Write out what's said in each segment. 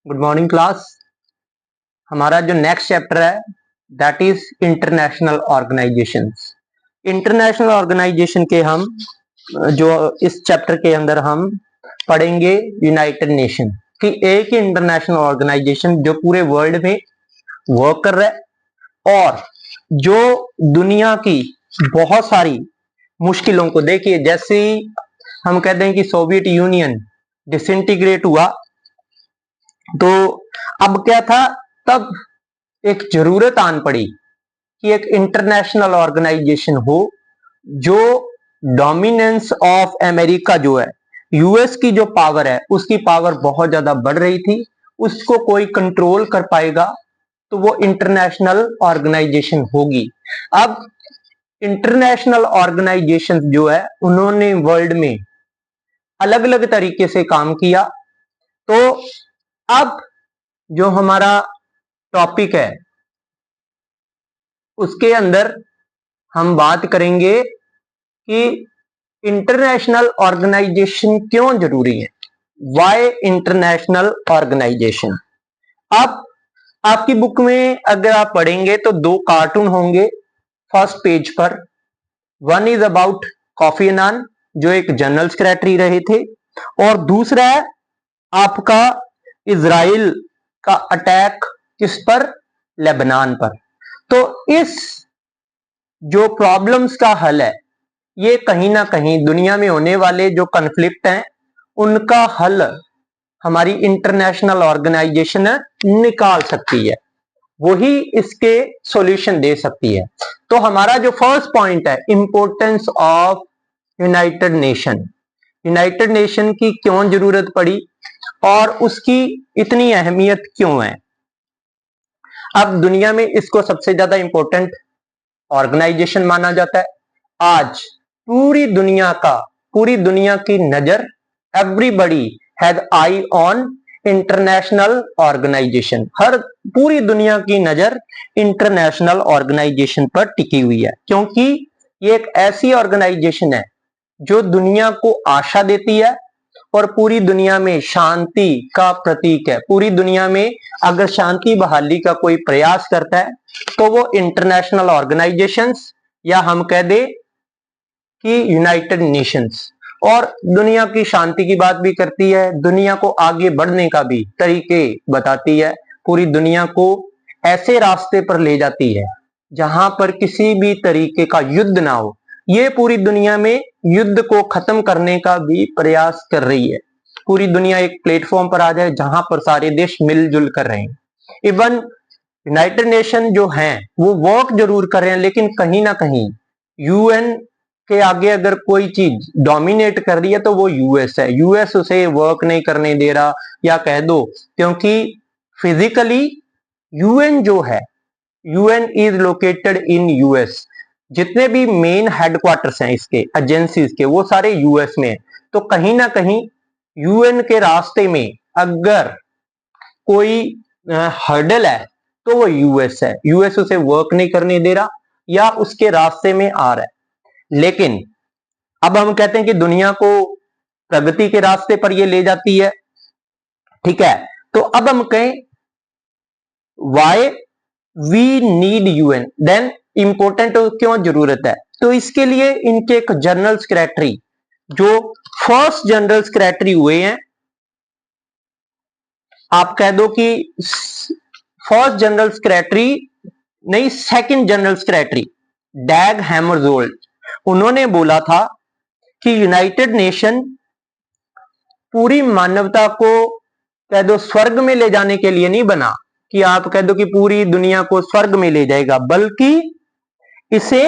Good morning class. हमारा जो next chapter है that is international organisations. International organisation के हम जो इस चैप्टर के अंदर हम पढ़ेंगे यूनाइटेड नेशन की एक ही इंटरनेशनल ऑर्गेनाइजेशन जो पूरे वर्ल्ड में वर्क कर रहा है और जो दुनिया की बहुत सारी मुश्किलों को देखिए, जैसे हम कहते हैं कि सोवियत यूनियन डिसइंटीग्रेट हुआ तो अब क्या था, तब एक जरूरत आन पड़ी कि एक इंटरनेशनल ऑर्गेनाइजेशन हो जो डोमिनेंस ऑफ अमेरिका जो है, यूएस की जो पावर है उसकी पावर बहुत ज्यादा बढ़ रही थी, उसको कोई कंट्रोल कर पाएगा तो वो इंटरनेशनल ऑर्गेनाइजेशन होगी। अब इंटरनेशनल ऑर्गेनाइजेशन जो है उन्होंने वर्ल्ड में अलग अलग तरीके से काम किया। तो अब जो हमारा टॉपिक है उसके अंदर हम बात करेंगे कि इंटरनेशनल ऑर्गेनाइजेशन क्यों जरूरी है, वाई इंटरनेशनल ऑर्गेनाइजेशन। अब आपकी बुक में अगर आप पढ़ेंगे तो दो कार्टून होंगे फर्स्ट पेज पर। वन इज अबाउट कॉफी अनान जो एक जनरल सेक्रेटरी रहे थे, और दूसरा है आपका इजराइल का अटैक किस पर, लेबनान पर। तो इस जो प्रॉब्लम्स का हल है ये कहीं ना कहीं दुनिया में होने वाले जो कन्फ्लिक्ट हैं उनका हल हमारी इंटरनेशनल ऑर्गेनाइजेशन निकाल सकती है, वही इसके सॉल्यूशन दे सकती है। तो हमारा जो फर्स्ट पॉइंट है, importance of United nation. United nation की क्यों जरूरत पड़ी और उसकी इतनी अहमियत क्यों है। अब दुनिया में इसको सबसे ज्यादा इंपॉर्टेंट ऑर्गेनाइजेशन माना जाता है। आज पूरी दुनिया की नजर, everybody has eye on international organisation. हर पूरी दुनिया की नजर इंटरनेशनल ऑर्गेनाइजेशन पर टिकी हुई है, क्योंकि ये एक ऐसी ऑर्गेनाइजेशन है जो दुनिया को आशा देती है और पूरी दुनिया में शांति का प्रतीक है। पूरी दुनिया में अगर शांति बहाली का कोई प्रयास करता है तो वो इंटरनेशनल ऑर्गेनाइजेशंस या हम कह दे कि यूनाइटेड नेशंस, और दुनिया की शांति की बात भी करती है, दुनिया को आगे बढ़ने का भी तरीके बताती है, पूरी दुनिया को ऐसे रास्ते पर ले जाती है जहां पर किसी भी तरीके का युद्ध ना हो। ये पूरी दुनिया में युद्ध को खत्म करने का भी प्रयास कर रही है। पूरी दुनिया एक प्लेटफॉर्म पर आ जाए जहां पर सारे देश मिलजुल कर रहे हैं। इवन यूनाइटेड नेशन जो हैं वो वर्क जरूर कर रहे हैं, लेकिन कहीं ना कहीं यूएन के आगे अगर कोई चीज डोमिनेट कर रही है तो वो यूएस है। यूएस उसे वर्क नहीं करने दे रहा, या कह दो क्योंकि फिजिकली यूएन जो है, UN is located in US. जितने भी मेन हेडक्वार्टर्स हैं इसके एजेंसीज के वो सारे यूएस में है। तो कहीं ना कहीं यूएन के रास्ते में अगर कोई हर्डल है तो वो यूएस है। यूएस उसे वर्क नहीं करने दे रहा या उसके रास्ते में आ रहा है। लेकिन अब हम कहते हैं कि दुनिया को प्रगति के रास्ते पर ये ले जाती है, ठीक है। तो अब हम कहें why we need UN, then important क्यों जरूरत है। तो इसके लिए इनके एक जनरल सेक्रेटरी जो फर्स्ट जनरल सेक्रेटरी हुए हैं, आप कह दो कि फर्स्ट जनरल सेक्रेटरी नहीं, second general secretary Dag Hammarskjold, उन्होंने बोला था कि यूनाइटेड नेशन पूरी मानवता को कह दो स्वर्ग में ले जाने के लिए नहीं बना कि आप कह दो कि पूरी दुनिया को स्वर्ग में ले जाएगा, बल्कि इसे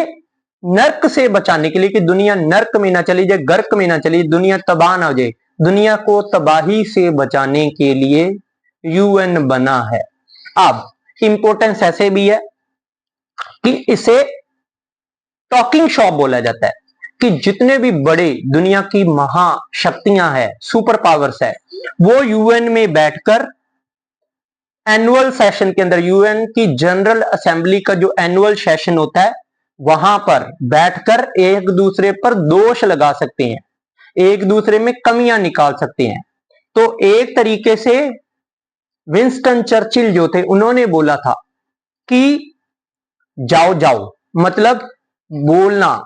नर्क से बचाने के लिए कि दुनिया नर्क में ना चली जाए, गर्क में ना चली जाए, दुनिया तबाह ना हो जाए। दुनिया को तबाही से बचाने के लिए यूएन बना है। अब इंपॉर्टेंस ऐसे भी है कि इसे टॉकिंग शॉप बोला जाता है कि जितने भी बड़े दुनिया की महाशक्तियां हैं, सुपर पावर्स है, वो यूएन में बैठकर एनुअल सेशन के अंदर, यूएन की जनरल असेंबली का जो एनुअल सेशन होता है वहां पर बैठकर एक दूसरे पर दोष लगा सकते हैं, एक दूसरे में कमियां निकाल सकते हैं। तो एक तरीके से विंस्टन चर्चिल जो थे उन्होंने बोला था कि जाओ जाओ मतलब बोलना,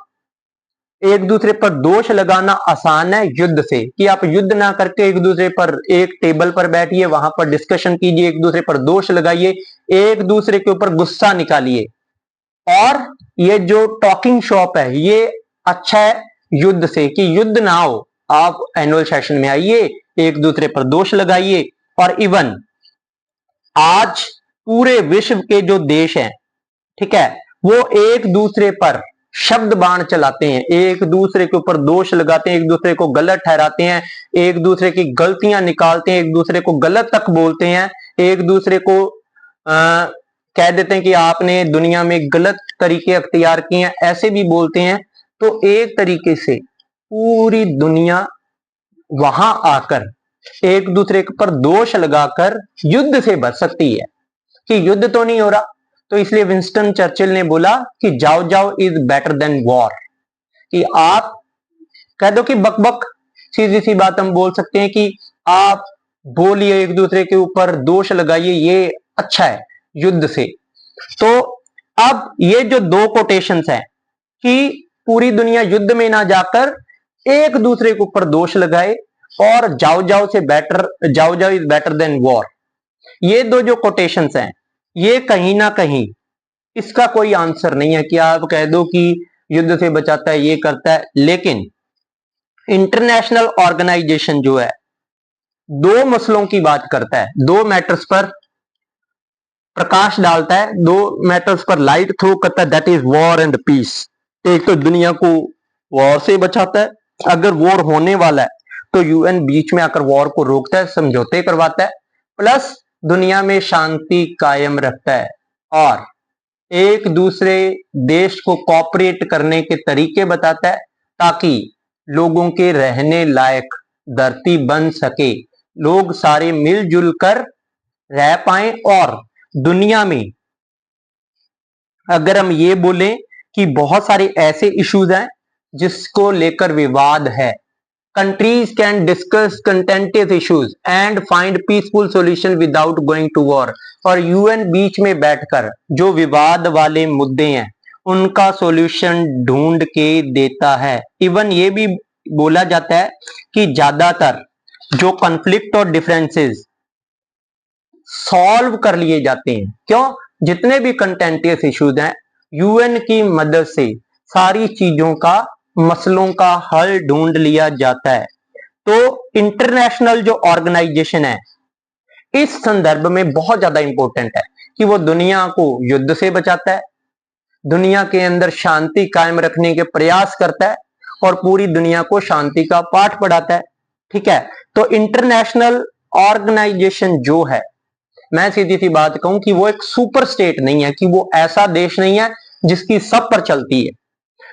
एक दूसरे पर दोष लगाना आसान है युद्ध से, कि आप युद्ध ना करके एक दूसरे पर एक टेबल पर बैठिए, वहां पर डिस्कशन कीजिए, एक दूसरे पर दोष लगाइए, एक दूसरे के ऊपर गुस्सा निकालिए। और ये जो टॉकिंग शॉप है ये अच्छा है युद्ध से, कि युद्ध ना हो, आप एनुअल सेशन में आइए, एक दूसरे पर दोष लगाइए। और इवन आज पूरे विश्व के जो देश हैं, ठीक है, वो एक दूसरे पर शब्द बाण चलाते हैं, एक दूसरे के ऊपर दोष लगाते हैं, एक दूसरे को गलत ठहराते हैं, एक दूसरे की गलतियां निकालते हैं, एक दूसरे को गलत तक बोलते हैं, एक दूसरे को कह देते हैं कि आपने दुनिया में गलत तरीके अख्तियार किए हैं, ऐसे भी बोलते हैं। तो एक तरीके से पूरी दुनिया वहां आकर एक दूसरे पर दोष लगाकर युद्ध से बच सकती है, कि युद्ध तो नहीं हो रहा। तो इसलिए विंस्टन चर्चिल ने बोला कि जाओ जाओ इज बेटर देन वॉर, कि आप कह दो कि बक बक, सीधी सी बात हम बोल सकते हैं कि आप बोलिए, एक दूसरे के ऊपर दोष लगाइए, ये अच्छा है युद्ध से। तो अब ये जो दो कोटेशंस हैं कि पूरी दुनिया युद्ध में ना जाकर एक दूसरे के ऊपर दोष लगाए, और जाओ जाओ से बेटर, जाओ जाओ इज बेटर देन वॉर, ये दो जो कोटेशंस हैं ये कहीं ना कहीं इसका कोई आंसर नहीं है कि आप कह दो कि युद्ध से बचाता है, ये करता है। लेकिन इंटरनेशनल ऑर्गेनाइजेशन जो है दो मसलों की बात करता है, दो मैटर्स पर प्रकाश डालता है, दो मैटर्स पर लाइट थ्रो करता है, that is war and peace. एक तो दुनिया को वॉर से बचाता है, अगर वॉर होने वाला है तो यूएन बीच में आकर वॉर को रोकता है, समझौते करवाता है, प्लस दुनिया में शांति कायम रखता है, और एक दूसरे देश को कॉपरेट करने के तरीके बताता है, ताकि लोगों के रहने लायक धरती बन सके, लोग सारे मिलजुल कर रह पाए। और दुनिया में अगर हम ये बोलें कि बहुत सारे ऐसे इश्यूज हैं जिसको लेकर विवाद है, countries can discuss contentious issues and find peaceful solution without going to war। और यूएन बीच में बैठकर जो विवाद वाले मुद्दे हैं उनका सॉल्यूशन ढूंढ के देता है। इवन ये भी बोला जाता है कि ज्यादातर जो कॉन्फ्लिक्ट और डिफरेंसेस सॉल्व कर लिए जाते हैं, क्यों, जितने भी कंटेंटियस इश्यूज हैं यूएन की मदद से सारी चीजों का, मसलों का हल ढूंढ लिया जाता है। तो इंटरनेशनल जो ऑर्गेनाइजेशन है इस संदर्भ में बहुत ज्यादा इंपॉर्टेंट है कि वो दुनिया को युद्ध से बचाता है, दुनिया के अंदर शांति कायम रखने के प्रयास करता है, और पूरी दुनिया को शांति का पाठ पढ़ाता है। ठीक है, तो इंटरनेशनल ऑर्गेनाइजेशन जो है, मैं सीधी सी बात कहूं कि वो एक सुपर स्टेट नहीं है, कि वो ऐसा देश नहीं है जिसकी सब पर चलती है,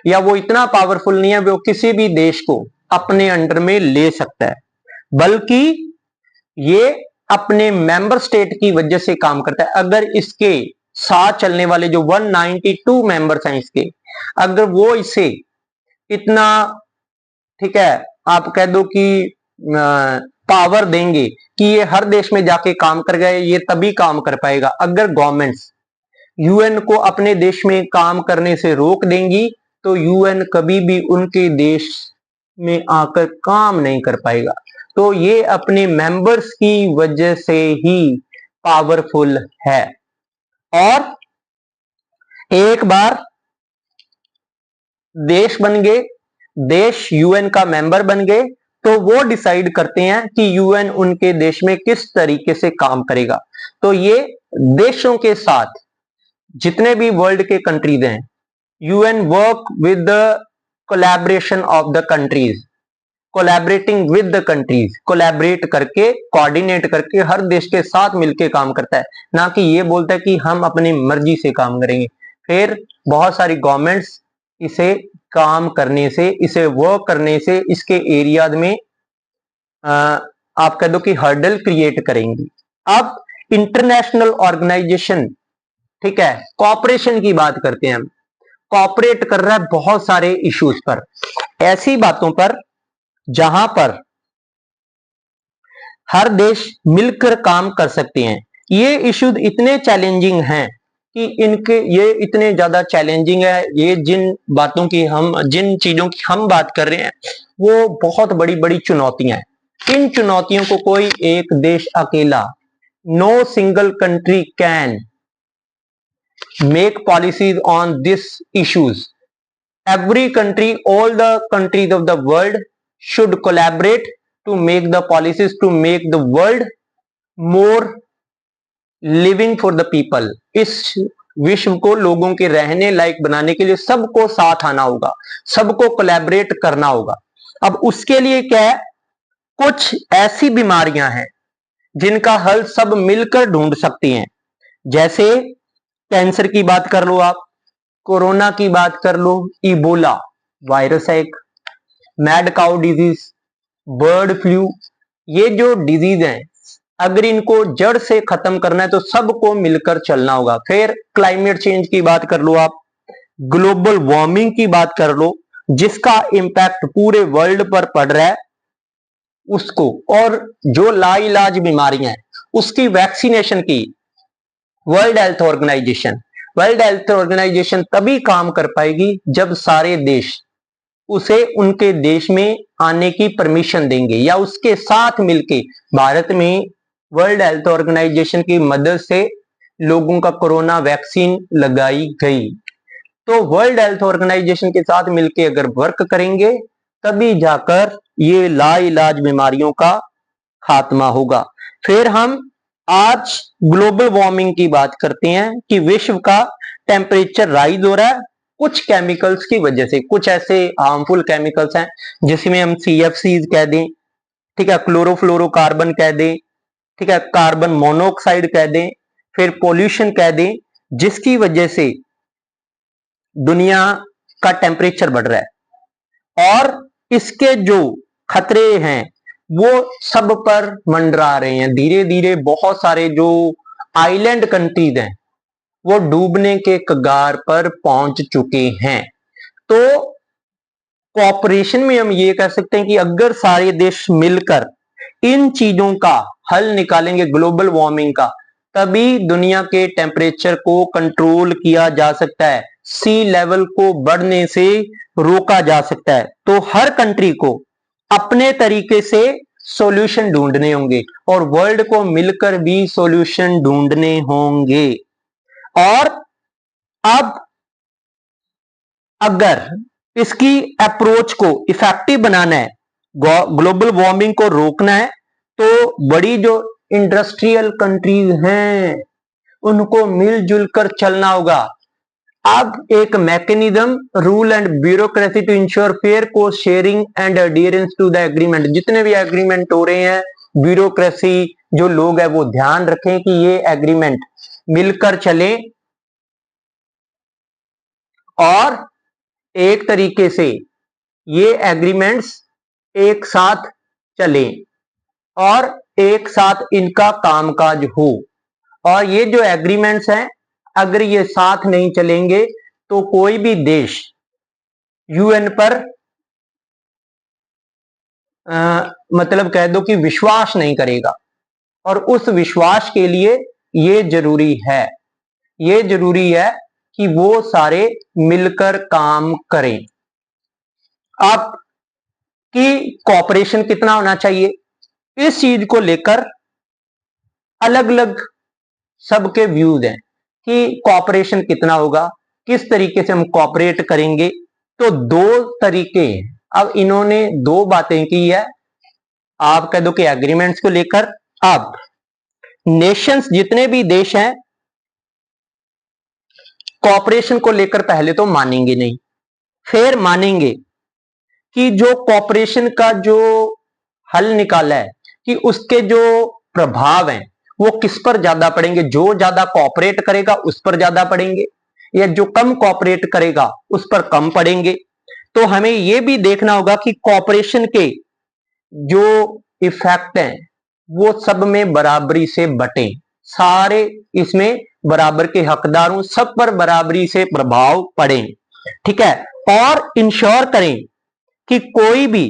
या वो इतना पावरफुल नहीं है वो किसी भी देश को अपने अंडर में ले सकता है, बल्कि ये अपने मेंबर स्टेट की वजह से काम करता है। अगर इसके साथ चलने वाले जो 192 मेंबर्स हैं इसके, अगर वो इसे इतना, ठीक है, आप कह दो कि पावर देंगे कि ये हर देश में जाके काम कर गए, ये तभी काम कर पाएगा। अगर गवर्नमेंट्स यूएन को अपने देश में काम करने से रोक देंगी तो यूएन कभी भी उनके देश में आकर काम नहीं कर पाएगा। तो ये अपने मेंबर्स की वजह से ही पावरफुल है, और एक बार देश बन गए, देश यूएन का मेंबर बन गए, तो वो डिसाइड करते हैं कि यूएन उनके देश में किस तरीके से काम करेगा। तो ये देशों के साथ जितने भी वर्ल्ड के कंट्रीज हैं, UN work with the collaboration of the countries, collaborating with the countries, collaborate करके, कोऑर्डिनेट करके हर देश के साथ मिलकर काम करता है, ना कि ये बोलता है कि हम अपनी मर्जी से काम करेंगे। फिर बहुत सारी गवर्नमेंट्स इसे काम करने से, इसे वर्क करने से, इसके एरिया में आप कह दो कि हर्डल क्रिएट करेंगी। अब इंटरनेशनल ऑर्गेनाइजेशन, ठीक है, कॉपरेशन की बात करते हैं हम, कॉपरेट कर रहा है बहुत सारे इश्यूज पर, ऐसी बातों पर जहां पर हर देश मिलकर काम कर सकते हैं। ये इश्यूज इतने चैलेंजिंग हैं कि इनके ये इतने ज्यादा चैलेंजिंग है, ये जिन चीजों की हम बात कर रहे हैं वो बहुत बड़ी बड़ी चुनौतियां हैं। इन चुनौतियों को कोई एक देश अकेला, no single country can make policies on this issues. Every country, all the countries of the world should collaborate to make the policies to make the world more living for the people। इस विश्व को लोगों के रहने लायक बनाने के लिए सबको साथ आना होगा, सबको कोलैबोरेट करना होगा। अब उसके लिए क्या है, कुछ ऐसी बीमारियां हैं जिनका हल सब मिलकर ढूंढ सकती हैं। जैसे कैंसर की बात कर लो आप, कोरोना की बात कर लो, इबोला वायरस है एक, mad cow disease, bird flu, ये जो डिजीज हैं अगर इनको जड़ से खत्म करना है तो सबको मिलकर चलना होगा। फिर क्लाइमेट चेंज की बात कर लो आप, ग्लोबल वार्मिंग की बात कर लो, जिसका इंपैक्ट पूरे वर्ल्ड पर पड़ रहा है उसको, और जो लाइलाज बीमारियां हैं उसकी वैक्सीनेशन की वर्ल्ड हेल्थ ऑर्गेनाइजेशन तभी काम कर पाएगी जब सारे देश उसे उनके देश में आने की परमिशन देंगे या उसके साथ मिलके। भारत में वर्ल्ड हेल्थ ऑर्गेनाइजेशन की मदद से लोगों का कोरोना वैक्सीन लगाई गई। तो वर्ल्ड हेल्थ ऑर्गेनाइजेशन के साथ मिलके अगर वर्क करेंगे तभी जाकर ये लाइलाज बीमारियों का खात्मा होगा। फिर हम आज ग्लोबल वार्मिंग की बात करते हैं कि विश्व का टेम्परेचर राइज हो रहा है कुछ केमिकल्स की वजह से। कुछ ऐसे हार्मफुल केमिकल्स हैं जिसमें हम CFCs कह दें, ठीक है, क्लोरोफ्लोरोकार्बन कह दें, ठीक है, कार्बन मोनोऑक्साइड कह दें, फिर पोल्यूशन कह दें, जिसकी वजह से दुनिया का टेम्परेचर बढ़ रहा है और इसके जो खतरे हैं वो सब पर मंडरा रहे हैं। धीरे धीरे बहुत सारे जो आइलैंड कंट्रीज हैं वो डूबने के कगार पर पहुंच चुके हैं। तो कोऑपरेशन में हम ये कह सकते हैं कि अगर सारे देश मिलकर इन चीजों का हल निकालेंगे ग्लोबल वार्मिंग का, तभी दुनिया के टेम्परेचर को कंट्रोल किया जा सकता है, सी लेवल को बढ़ने से रोका जा सकता है। तो हर कंट्री को अपने तरीके से सॉल्यूशन ढूंढने होंगे और वर्ल्ड को मिलकर भी सॉल्यूशन ढूंढने होंगे। और अब अगर इसकी अप्रोच को इफेक्टिव बनाना है, ग्लोबल वार्मिंग को रोकना है, तो बड़ी जो इंडस्ट्रियल कंट्रीज हैं उनको मिलजुल कर चलना होगा। अब एक mechanism, rule and bureaucracy to ensure fair cost sharing and adherence to the agreement. जितने भी एग्रीमेंट हो रहे हैं, ब्यूरोक्रेसी जो लोग हैं वो ध्यान रखें कि ये एग्रीमेंट मिलकर चले और एक तरीके से ये एग्रीमेंट्स एक साथ चले और एक साथ इनका कामकाज हो। और ये जो एग्रीमेंट्स हैं अगर ये साथ नहीं चलेंगे तो कोई भी देश UN पर मतलब कह दो कि विश्वास नहीं करेगा। और उस विश्वास के लिए ये जरूरी है कि वो सारे मिलकर काम करें। आप की कोऑपरेशन कितना होना चाहिए, इस चीज को लेकर अलग अलग सबके व्यूज हैं कि कोऑपरेशन कितना होगा, किस तरीके से हम कोऑपरेट करेंगे। तो दो तरीके हैं। अब इन्होंने दो बातें की है, आप कह दो कि एग्रीमेंट्स को लेकर। अब नेशंस जितने भी देश हैं कोऑपरेशन को लेकर पहले तो मानेंगे नहीं, फिर मानेंगे कि जो कोऑपरेशन का जो हल निकाला है कि उसके जो प्रभाव हैं वो किस पर ज्यादा पड़ेंगे। जो ज्यादा कोऑपरेट करेगा उस पर ज्यादा पड़ेंगे या जो कम कोऑपरेट करेगा उस पर कम पड़ेंगे। तो हमें यह भी देखना होगा कि कोऑपरेशन के जो इफेक्ट हैं वो सब में बराबरी से बटे, सारे इसमें बराबर के हकदार हों, सब पर बराबरी से प्रभाव पड़े, ठीक है। और इंश्योर करें कि कोई भी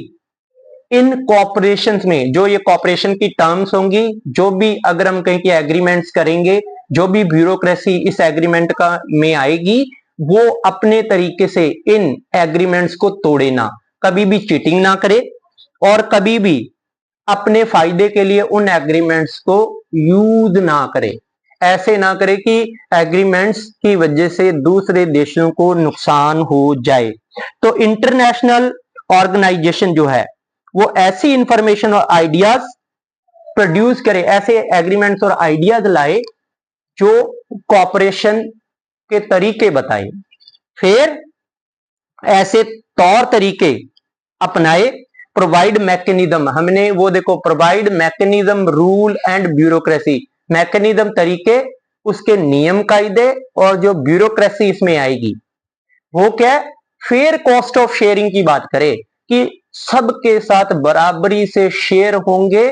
इन कॉपरेशन में जो ये कॉपरेशन की टर्म्स होंगी, जो भी अगर हम कहीं के एग्रीमेंट्स करेंगे, जो भी ब्यूरोक्रेसी इस एग्रीमेंट का में आएगी, वो अपने तरीके से इन एग्रीमेंट्स को तोड़े ना, कभी भी चीटिंग ना करे और कभी भी अपने फायदे के लिए उन एग्रीमेंट्स को यूज ना करे। ऐसे ना करे कि एग्रीमेंट्स की वजह से दूसरे देशों को नुकसान हो जाए। तो इंटरनेशनल ऑर्गेनाइजेशन जो है वो ऐसी इंफॉर्मेशन और आइडियाज प्रोड्यूस करे, ऐसे एग्रीमेंट्स और आइडियाज लाए जो कॉपरेशन के तरीके बताए, फिर ऐसे तौर तरीके अपनाए। प्रोवाइड मैकेनिज्म, हमने वो देखो, provide mechanism, rule and bureaucracy, mechanism तरीके, उसके नियम कायदे और जो ब्यूरोक्रेसी इसमें आएगी वो क्या है, फेयर कॉस्ट ऑफ शेयरिंग की बात करें कि सबके साथ बराबरी से शेयर होंगे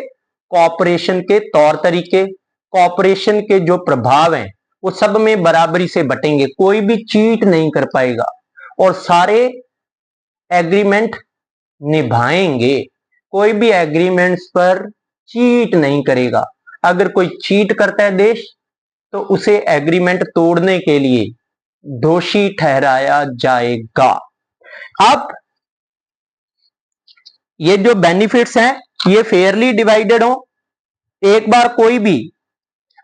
कॉपरेशन के तौर तरीके, कॉपरेशन के जो प्रभाव हैं वो सब में बराबरी से बटेंगे, कोई भी चीट नहीं कर पाएगा और सारे एग्रीमेंट निभाएंगे, कोई भी एग्रीमेंट्स पर चीट नहीं करेगा। अगर कोई चीट करता है देश तो उसे एग्रीमेंट तोड़ने के लिए दोषी ठहराया जाएगा। अब ये जो बेनिफिट्स हैं ये फेयरली डिवाइडेड हो, एक बार कोई भी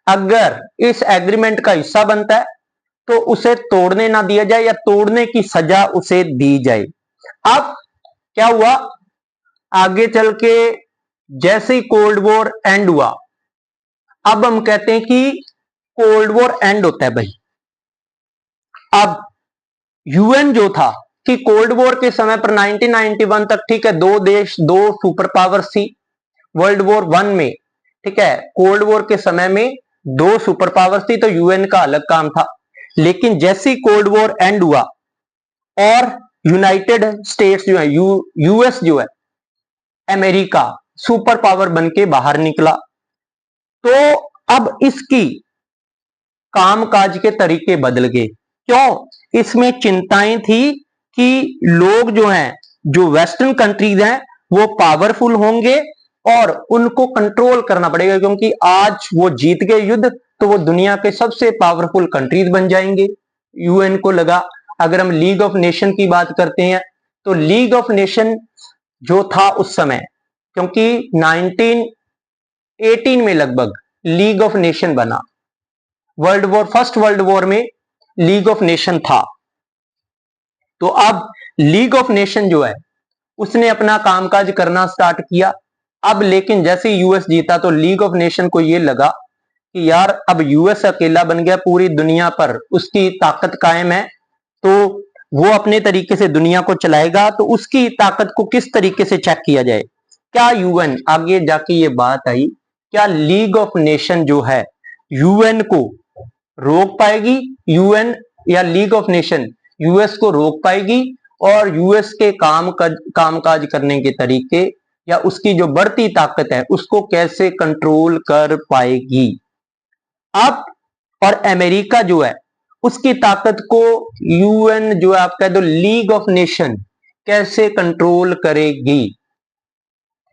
अगर इस एग्रीमेंट का हिस्सा बनता है तो उसे तोड़ने ना दिया जाए या तोड़ने की सजा उसे दी जाए। अब क्या हुआ, आगे चल के जैसे ही कोल्ड वॉर एंड हुआ, अब हम कहते हैं कि कोल्ड वॉर एंड होता है भाई। अब यूएन जो था कि कोल्ड वॉर के समय पर 1991 तक, ठीक है, दो देश, दो सुपर पावर्स थी वर्ल्ड वॉर वन में, ठीक है, कोल्ड वॉर के समय में दो सुपर पावर्स थी तो यूएन का अलग काम था। लेकिन जैसे ही कोल्ड वॉर एंड हुआ और यूनाइटेड स्टेट्स जो है, यूएस जो है, अमेरिका सुपर पावर बन के बाहर निकला, तो अब इसकी कामकाज के तरीके बदल गए। क्यों? इसमें चिंताएं थी कि लोग जो हैं, जो वेस्टर्न कंट्रीज हैं, वो पावरफुल होंगे और उनको कंट्रोल करना पड़ेगा, क्योंकि आज वो जीत गए युद्ध तो वो दुनिया के सबसे पावरफुल कंट्रीज बन जाएंगे। यूएन को लगा, अगर हम लीग ऑफ नेशन की बात करते हैं तो लीग ऑफ नेशन जो था उस समय, क्योंकि 1918 में लगभग लीग ऑफ नेशन बना, फर्स्ट वर्ल्ड वॉर में लीग ऑफ नेशन था, तो अब लीग ऑफ नेशन जो है उसने अपना कामकाज करना स्टार्ट किया। अब लेकिन जैसे यूएस जीता तो लीग ऑफ नेशन को यह लगा कि यार अब यूएस अकेला बन गया, पूरी दुनिया पर उसकी ताकत कायम है, तो वो अपने तरीके से दुनिया को चलाएगा, तो उसकी ताकत को किस तरीके से चेक किया जाए। क्या यूएन, आगे जाके ये बात आई, क्या लीग ऑफ नेशन जो है यूएन को रोक पाएगी? यूएन या लीग ऑफ नेशन यूएस को रोक पाएगी और यूएस के कामकाज करने के तरीके या उसकी जो बढ़ती ताकत है उसको कैसे कंट्रोल कर पाएगी? अब और अमेरिका जो है उसकी ताकत को यूएन जो है, आप कह दो लीग ऑफ नेशन, कैसे कंट्रोल करेगी?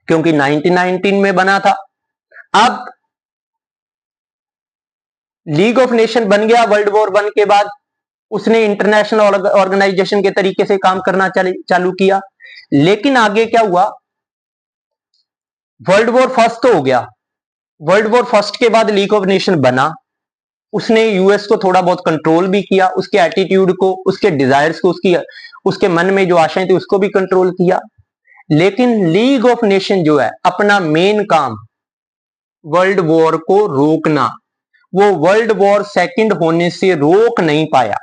क्योंकि 1919 में बना था। अब लीग ऑफ नेशन बन गया वर्ल्ड वॉर वन के बाद, उसने इंटरनेशनल ऑर्गेनाइजेशन के तरीके से काम करना चालू किया। लेकिन आगे क्या हुआ, वर्ल्ड वॉर फर्स्ट तो हो गया, वर्ल्ड वॉर फर्स्ट के बाद लीग ऑफ नेशन बना, उसने यूएस को थोड़ा बहुत कंट्रोल भी किया, उसके एटीट्यूड को, उसके डिजायर्स को, उसके मन में जो आशाएं थी उसको भी कंट्रोल किया। लेकिन लीग ऑफ नेशन जो है अपना मेन काम वर्ल्ड वॉर को रोकना, वो वर्ल्ड वॉर सेकंड होने से रोक नहीं पाया।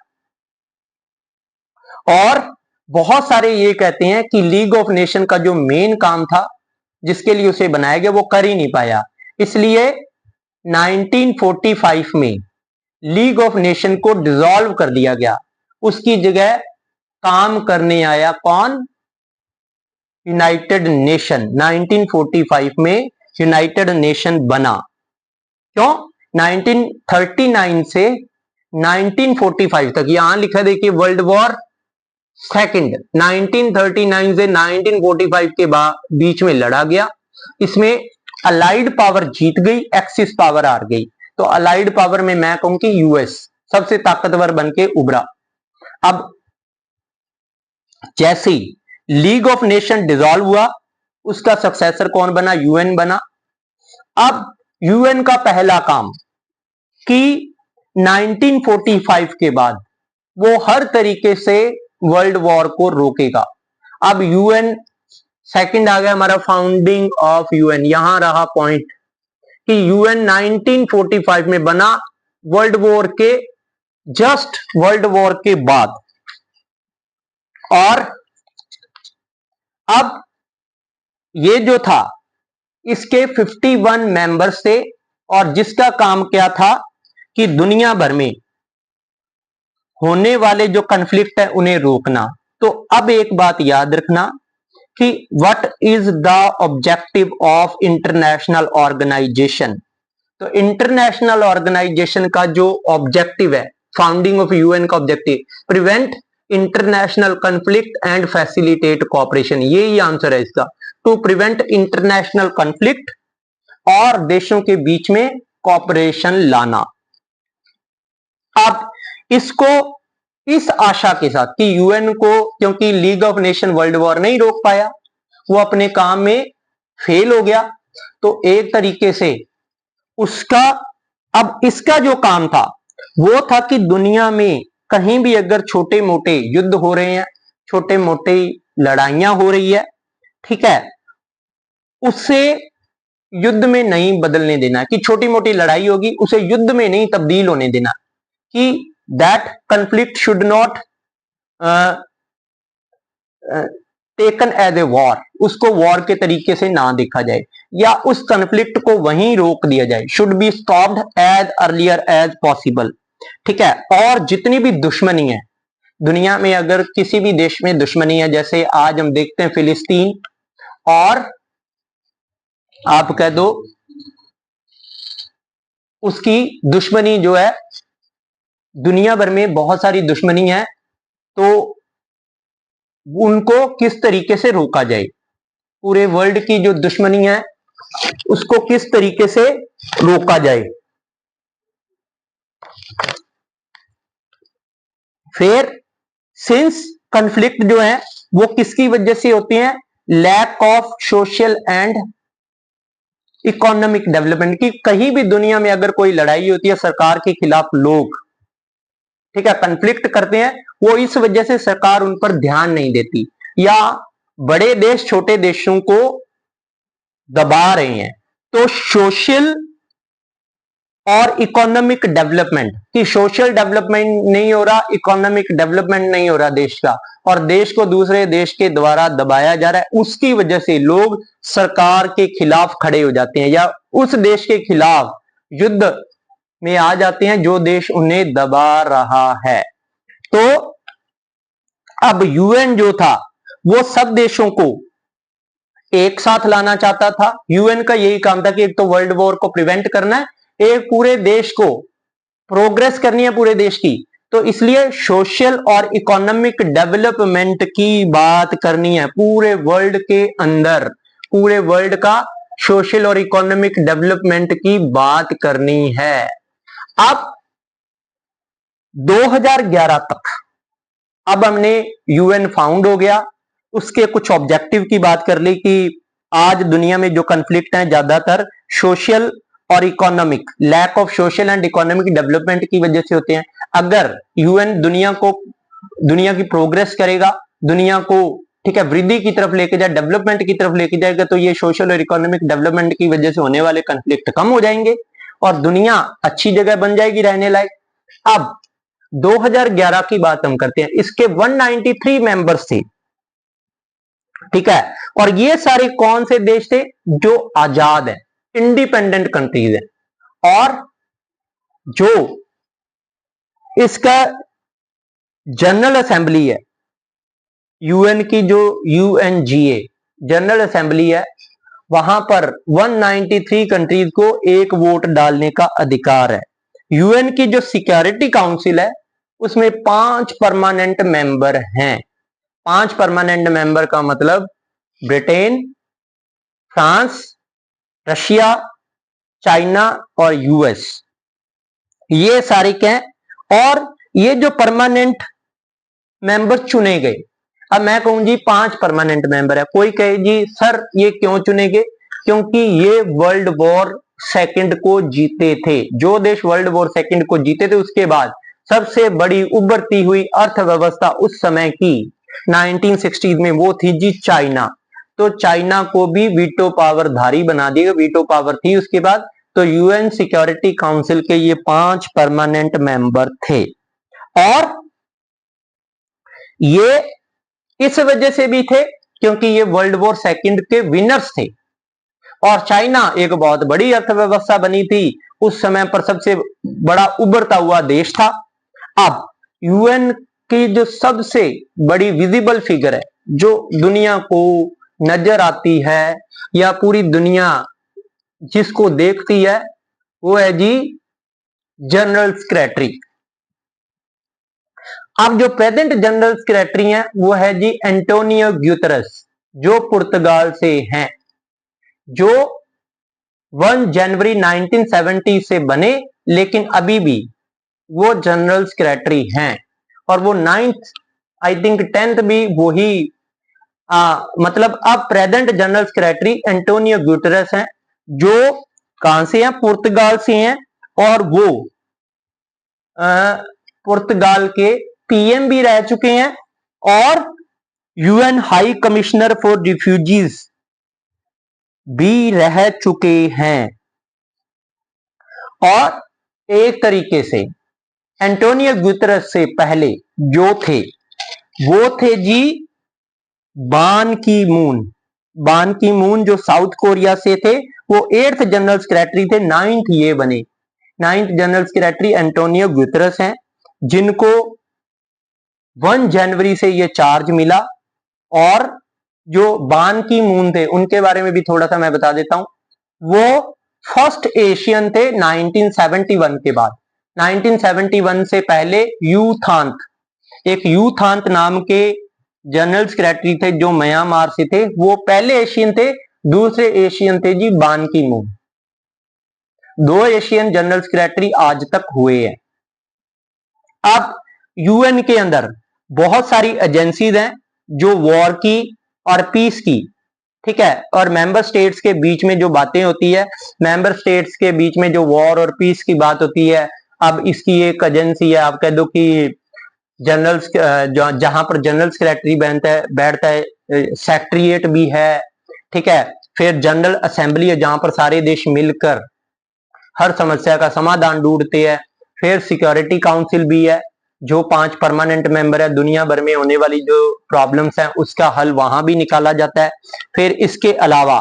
और बहुत सारे ये कहते हैं कि लीग ऑफ नेशन का जो मेन काम था जिसके लिए उसे बनाया गया वो कर ही नहीं पाया, इसलिए 1945 में लीग ऑफ नेशन को डिसॉल्व कर दिया गया। उसकी जगह काम करने आया कौन? United nation. 1945 में यूनाइटेड नेशन बना। क्यों? 1939 से 1945 तक, यहां लिखा देखिए वर्ल्ड वॉर सेकंड 1939 से 1945 के बीच में लड़ा गया। इसमें अलाइड पावर जीत गई, एक्सिस पावर हार गई। तो अलाइड पावर में मैं कहूं कि यूएस सबसे ताकतवर बनके उभरा। अब जैसे ही लीग ऑफ नेशन डिसॉल्व हुआ, उसका सक्सेसर कौन बना? यूएन बना। अब यूएन का पहला काम कि 1945 के बाद वो हर तरीके से वर्ल्ड वॉर को रोकेगा। अब यूएन सेकंड आ गया हमारा, फाउंडिंग ऑफ यूएन। यहां रहा पॉइंट कि यूएन 1945 में बना, वर्ल्ड वॉर के जस्ट वर्ल्ड वॉर के बाद। और अब ये जो था, इसके 51 मेंबर्स थे और जिसका काम क्या था कि दुनिया भर में होने वाले जो कन्फ्लिक्ट है उन्हें रोकना। तो अब एक बात याद रखना कि what is the objective of international organisation. तो इंटरनेशनल ऑर्गेनाइजेशन का जो ऑब्जेक्टिव है, फाउंडिंग ऑफ यूएन का objective, prevent international conflict and facilitate cooperation. यही आंसर है इसका, टू प्रिवेंट इंटरनेशनल कन्फ्लिक्ट और देशों के बीच में कोऑपरेशन लाना। अब इसको इस आशा के साथ कि यूएन को, क्योंकि league of nation world war नहीं रोक पाया, वो अपने काम में फेल हो गया, तो एक तरीके से उसका, अब इसका जो काम था वो था कि दुनिया में कहीं भी अगर छोटे मोटे युद्ध हो रहे हैं, छोटे मोटे लड़ाइयां हो रही है, ठीक है, उससे युद्ध में नहीं बदलने देना, कि छोटी मोटी लड़ाई होगी उसे युद्ध में नहीं तब्दील होने देना, कि that conflict should not taken as a war, उसको वॉर के तरीके से ना देखा जाए या उस कंफ्लिक्ट को वहीं रोक दिया जाए। Should be stopped as earlier as possible, ठीक है। और जितनी भी दुश्मनी है दुनिया में, अगर किसी भी देश में दुश्मनी है, जैसे आज हम देखते हैं फिलिस्तीन, और आप कह दो उसकी दुश्मनी जो है, दुनिया भर में बहुत सारी दुश्मनी है, तो उनको किस तरीके से रोका जाए, पूरे वर्ल्ड की जो दुश्मनी है उसको किस तरीके से रोका जाए। फिर सिंस कन्फ्लिक्ट जो है वो किसकी वजह से होती है? Lack of social and economic development की। कहीं भी दुनिया में अगर कोई लड़ाई होती है सरकार के खिलाफ, लोग, ठीक है, कन्फ्लिक्ट करते हैं, वो इस वजह से सरकार उन पर ध्यान नहीं देती या बड़े देश छोटे देशों को दबा रहे हैं। तो सोशल और इकोनॉमिक डेवलपमेंट, कि सोशल डेवलपमेंट नहीं हो रहा, इकोनॉमिक डेवलपमेंट नहीं हो रहा देश का, और देश को दूसरे देश के द्वारा दबाया जा रहा है, उसकी वजह से लोग सरकार के खिलाफ खड़े हो जाते हैं या उस देश के खिलाफ युद्ध में आ जाते हैं जो देश उन्हें दबा रहा है। तो अब यूएन जो था वो सब देशों को एक साथ लाना चाहता था। यूएन का यही काम था कि एक तो वर्ल्ड वॉर को प्रिवेंट करना है, एक पूरे देश को प्रोग्रेस करनी है पूरे देश की, तो इसलिए सोशल और इकोनॉमिक डेवलपमेंट की बात करनी है पूरे वर्ल्ड के अंदर, पूरे वर्ल्ड का सोशल और इकोनॉमिक डेवलपमेंट की बात करनी है। अब 2011 तक अब हमने यूएन फाउंड हो गया, उसके कुछ ऑब्जेक्टिव की बात कर ली कि आज दुनिया में जो कन्फ्लिक्ट है ज्यादातर सोशल और economic, lack of social and economic development की वजह से होते हैं। अगर यूएन दुनिया की प्रोग्रेस करेगा, दुनिया को, ठीक है, वृद्धि की तरफ लेके जाए, डेवलपमेंट की तरफ लेके जाएगा, तो ये सोशल और इकोनॉमिक डेवलपमेंट की वजह से होने वाले कन्फ्लिक्ट कम हो जाएंगे और दुनिया अच्छी जगह बन जाएगी रहने लायक। अब 2011 की बात हम करते हैं, इसके 193 मेंबर्स थे, ठीक है, और ये सारे कौन से देश थे? जो आजाद है, इंडिपेंडेंट कंट्रीज है। और जो इसका जनरल असेंबली है यूएन की, जो यूएनजीए जनरल असेंबली है, वहां पर 193 कंट्रीज को एक वोट डालने का अधिकार है। यूएन की जो सिक्योरिटी काउंसिल है उसमें 5 परमानेंट मेंबर हैं, 5 परमानेंट मेंबर का मतलब ब्रिटेन, फ्रांस, रशिया, चाइना और यूएस, ये सारे क्या हैं। और ये जो परमानेंट मेंबर चुने गए, अब मैं कहूं जी 5 परमानेंट मेंबर है, कोई कहे जी सर ये क्यों चुने गए, क्योंकि ये वर्ल्ड वॉर सेकंड को जीते थे। जो देश वर्ल्ड वॉर सेकंड को जीते थे उसके बाद सबसे बड़ी उभरती हुई अर्थव्यवस्था उस समय की 1960 में वो थी जी चाइना। तो चाइना को भी वीटो पावर धारी बना दिया, वीटो पावर थी उसके बाद। तो यूएन सिक्योरिटी काउंसिल के ये 5 परमानेंट मेंबर थे, और ये इस वजह से भी थे क्योंकि ये वर्ल्ड वॉर सेकंड के विनर्स थे, और चाइना एक बहुत बड़ी अर्थव्यवस्था बनी थी उस समय पर, सबसे बड़ा उभरता हुआ देश था। अब यूएन की जो सबसे बड़ी विजिबल फिगर है, जो दुनिया को नजर आती है या पूरी दुनिया जिसको देखती है, वो है जी जनरल सेक्रेटरी। अब जो प्रेजेंट जनरल सेक्रेटरी हैं वो है जी एंटोनियो ग्यूतरस, जो पुर्तगाल से हैं, जो 1 जनवरी 1970 से बने, लेकिन अभी भी वो जनरल सेक्रेटरी हैं। और वो 9th आई थिंक 10th भी वही, मतलब अब प्रेजेंट जनरल सेक्रेटरी एंटोनियो ग्यूटरस हैं, जो कहां से हैं, पुर्तगाल से हैं। और वो पुर्तगाल के पीएम भी रह चुके हैं और UN high commissioner for refugees भी रह चुके हैं। और एक तरीके से एंटोनियो गुतरस से पहले जो थे वो थे जी बान की मून। बान की मून जो साउथ कोरिया से थे, वो 8th जनरल सेक्रेटरी थे, 9th ये बने। 9th general secretary Antonio Guterres हैं, जिनको 1 जनवरी से ये चार्ज मिला। और जो बान की मून थे उनके बारे में भी थोड़ा सा मैं बता देता हूं। वो फर्स्ट एशियन थे 1971 के बाद। 1971 से पहले यूथांत, एक यूथांत नाम के जनरल सेक्रेटरी थे जो म्यांमार से थे, वो पहले एशियन थे। दूसरे एशियन थे जी बान की मून। 2 एशियन जनरल सेक्रेटरी आज तक हुए हैं। अब यूएन के अंदर बहुत सारी एजेंसीज हैं जो वॉर की और पीस की, ठीक है, और मेंबर स्टेट्स के बीच में जो बातें होती है, मेंबर स्टेट्स के बीच में जो वॉर और पीस की बात होती है। अब इसकी एक एजेंसी है, आप कह दो कि जनरल, जहां पर जनरल सेक्रेटरी बैठता है, सेक्रेटरीट भी है, ठीक है। फिर जनरल असेंबली है जहां पर सारे देश मिलकर हर समस्या का समाधान ढूंढते हैं। फिर सिक्योरिटी काउंसिल भी है, जो 5 परमानेंट मेंबर है, दुनिया भर में होने वाली जो प्रॉब्लम्स हैं उसका हल वहां भी निकाला जाता है। फिर इसके अलावा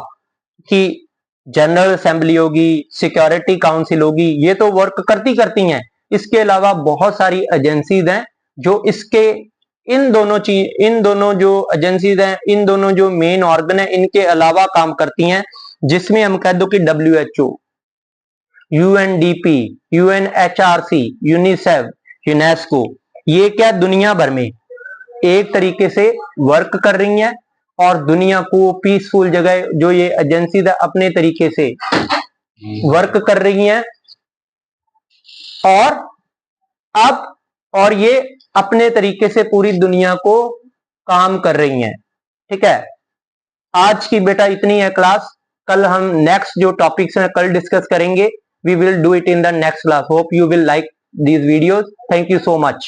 कि जनरल असेंबली होगी, सिक्योरिटी काउंसिल होगी, ये तो वर्क करती हैं। इसके अलावा बहुत सारी एजेंसीज हैं जो इसके इन दोनों जो एजेंसीज हैं, इन दोनों जो मेन ऑर्गन है, इनके अलावा काम करती हैं। जिसमें हम कह दो कि WHO, UNDP, UNHRC, UNICEF, UNESCO, ये क्या दुनिया भर में एक तरीके से वर्क कर रही हैं और दुनिया को पीसफुल जगह जो ये एजेंसीज है अपने तरीके से वर्क कर रही हैं। और अब और ये अपने तरीके से पूरी दुनिया को काम कर रही हैं, ठीक है। आज की बेटा इतनी है क्लास, कल हम नेक्स्ट जो टॉपिक्स हैं कल डिस्कस करेंगे। We will do it in the next class. Hope you will like these videos. Thank you so much.